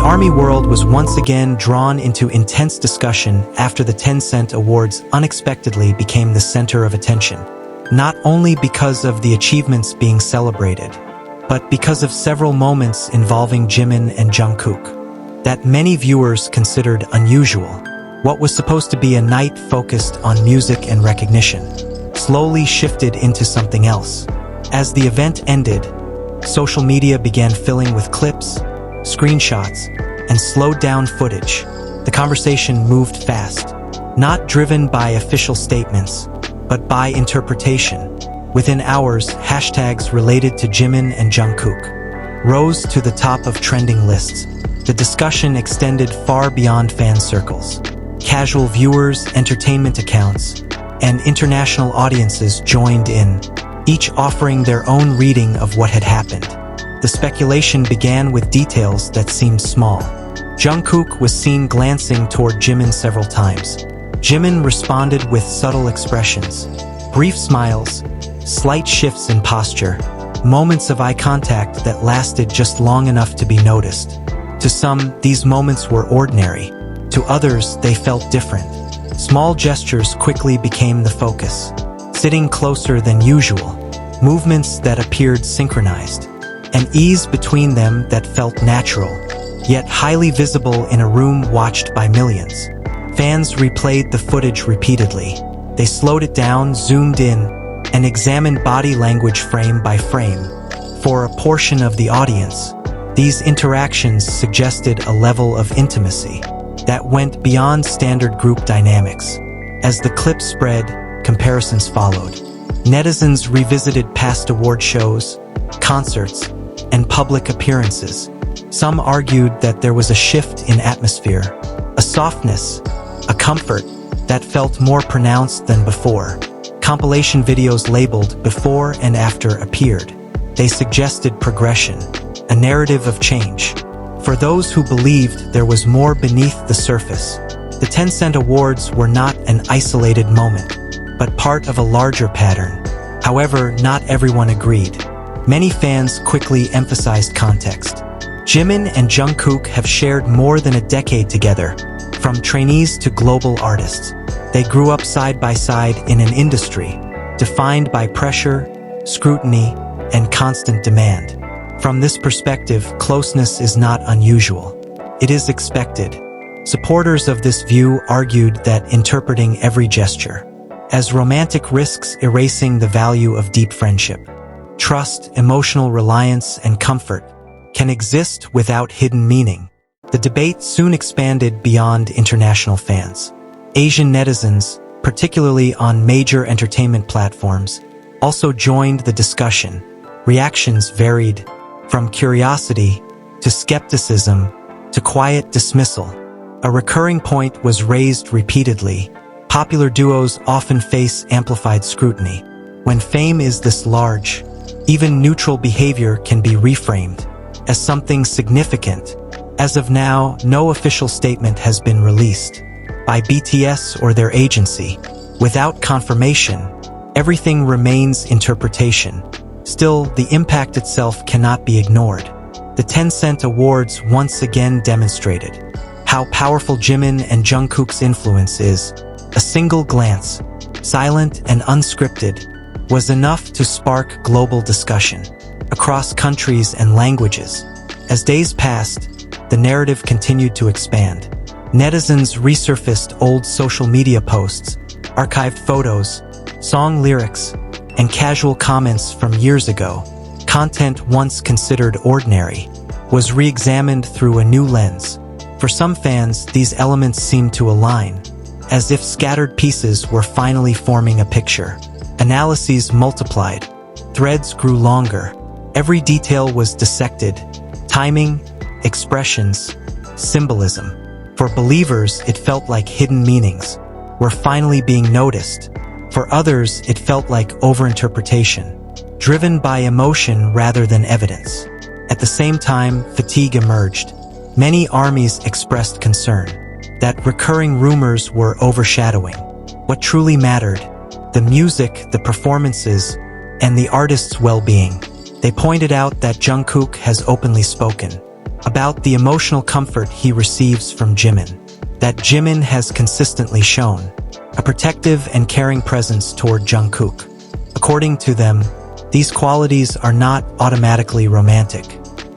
ARMY world was once again drawn into intense discussion after the Tencent Awards unexpectedly became the center of attention, not only because of the achievements being celebrated, but because of several moments involving Jimin and Jungkook that many viewers considered unusual. What was supposed to be a night focused on music and recognition slowly shifted into something else. As the event ended, social media began filling with clips, screenshots, and slowed-down footage. The conversation moved fast, not driven by official statements, but by interpretation. Within hours, hashtags related to Jimin and Jungkook rose to the top of trending lists. The discussion extended far beyond fan circles. Casual viewers, entertainment accounts, and international audiences joined in, each offering their own reading of what had happened. The speculation began with details that seemed small. Jungkook was seen glancing toward Jimin several times. Jimin responded with subtle expressions, brief smiles, slight shifts in posture, moments of eye contact that lasted just long enough to be noticed. To some, these moments were ordinary. To others, they felt different. Small gestures quickly became the focus. Sitting closer than usual, movements that appeared synchronized, an ease between them that felt natural, yet highly visible in a room watched by millions. Fans replayed the footage repeatedly. They slowed it down, zoomed in, and examined body language frame by frame. For a portion of the audience, these interactions suggested a level of intimacy that went beyond standard group dynamics. As the clip spread, comparisons followed. Netizens revisited past award shows, concerts, and public appearances. Some argued that there was a shift in atmosphere, a softness, a comfort that felt more pronounced than before. Compilation videos labeled before and after appeared. They suggested progression, a narrative of change. For those who believed there was more beneath the surface, the Tencent Awards were not an isolated moment, but part of a larger pattern. However, not everyone agreed. Many fans quickly emphasized context. Jimin and Jungkook have shared more than a decade together, from trainees to global artists. They grew up side by side in an industry defined by pressure, scrutiny, and constant demand. From this perspective, closeness is not unusual. It is expected. Supporters of this view argued that interpreting every gesture as romantic risks erasing the value of deep friendship. Trust, emotional reliance, and comfort can exist without hidden meaning. The debate soon expanded beyond international fans. Asian netizens, particularly on major entertainment platforms, also joined the discussion. Reactions varied, from curiosity to skepticism to quiet dismissal. A recurring point was raised repeatedly. Popular duos often face amplified scrutiny. When fame is this large, even neutral behavior can be reframed as something significant. As of now, no official statement has been released by BTS or their agency. Without confirmation, everything remains interpretation. Still, the impact itself cannot be ignored. The Tencent Awards once again demonstrated how powerful Jimin and Jungkook's influence is. A single glance, silent and unscripted, was enough to spark global discussion across countries and languages. As days passed, the narrative continued to expand. Netizens resurfaced old social media posts, archived photos, song lyrics, and casual comments from years ago. Content once considered ordinary was re-examined through a new lens. For some fans, these elements seemed to align, as if scattered pieces were finally forming a picture. Analyses multiplied. Threads grew longer. Every detail was dissected. Timing, expressions, symbolism. For believers, it felt like hidden meanings were finally being noticed. For others, it felt like overinterpretation, driven by emotion rather than evidence. At the same time, fatigue emerged. Many armies expressed concern that recurring rumors were overshadowing what truly mattered: the music, the performances, and the artist's well-being. They pointed out that Jungkook has openly spoken. about the emotional comfort he receives from Jimin, that Jimin has consistently shown, a protective and caring presence toward Jungkook. According to them, these qualities are not automatically romantic.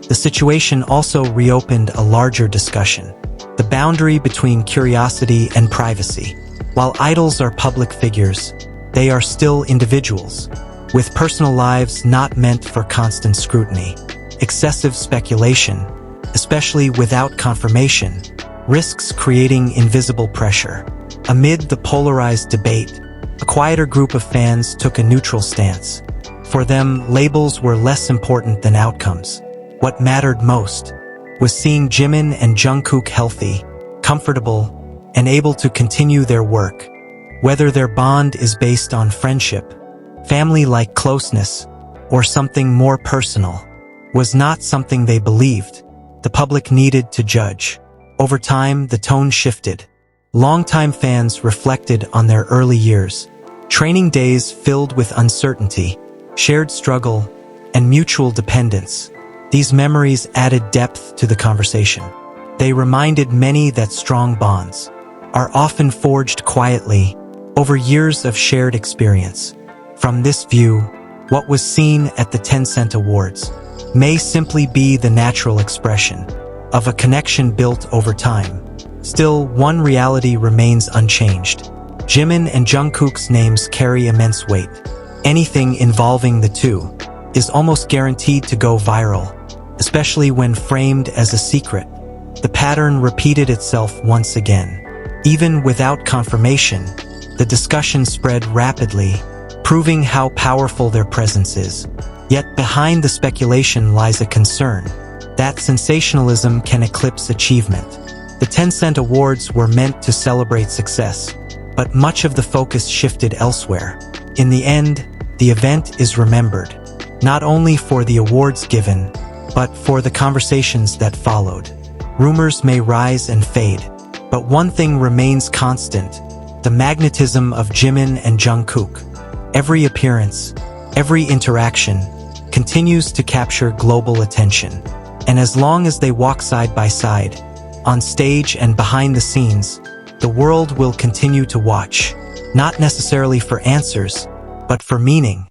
The situation also reopened a larger discussion, the boundary between curiosity and privacy. While idols are public figures, they are still individuals, with personal lives not meant for constant scrutiny. Excessive speculation, especially without confirmation, risks creating invisible pressure. Amid the polarized debate, a quieter group of fans took a neutral stance. For them, labels were less important than outcomes. What mattered most was seeing Jimin and Jungkook healthy, comfortable, and able to continue their work. Whether their bond is based on friendship, family-like closeness, or something more personal, was not something they believed. The public needed to judge. Over time, the tone shifted. Longtime fans reflected on their early years, training days filled with uncertainty, shared struggle, and mutual dependence. These memories added depth to the conversation. They reminded many that strong bonds are often forged quietly over years of shared experience. From this view, what was seen at the Tencent Awards may simply be the natural expression of a connection built over time. Still, one reality remains unchanged. Jimin and Jungkook's names carry immense weight. Anything involving the two is almost guaranteed to go viral, especially when framed as a secret. The pattern repeated itself once again. Even without confirmation, the discussion spread rapidly, proving how powerful their presence is. Yet behind the speculation lies a concern that sensationalism can eclipse achievement. The Tencent Awards were meant to celebrate success, but much of the focus shifted elsewhere. In the end, the event is remembered, not only for the awards given, but for the conversations that followed. Rumors may rise and fade, but one thing remains constant: the magnetism of Jimin and Jungkook. Every appearance, every interaction, continues to capture global attention. And as long as they walk side by side, on stage and behind the scenes, the world will continue to watch, not necessarily for answers, but for meaning.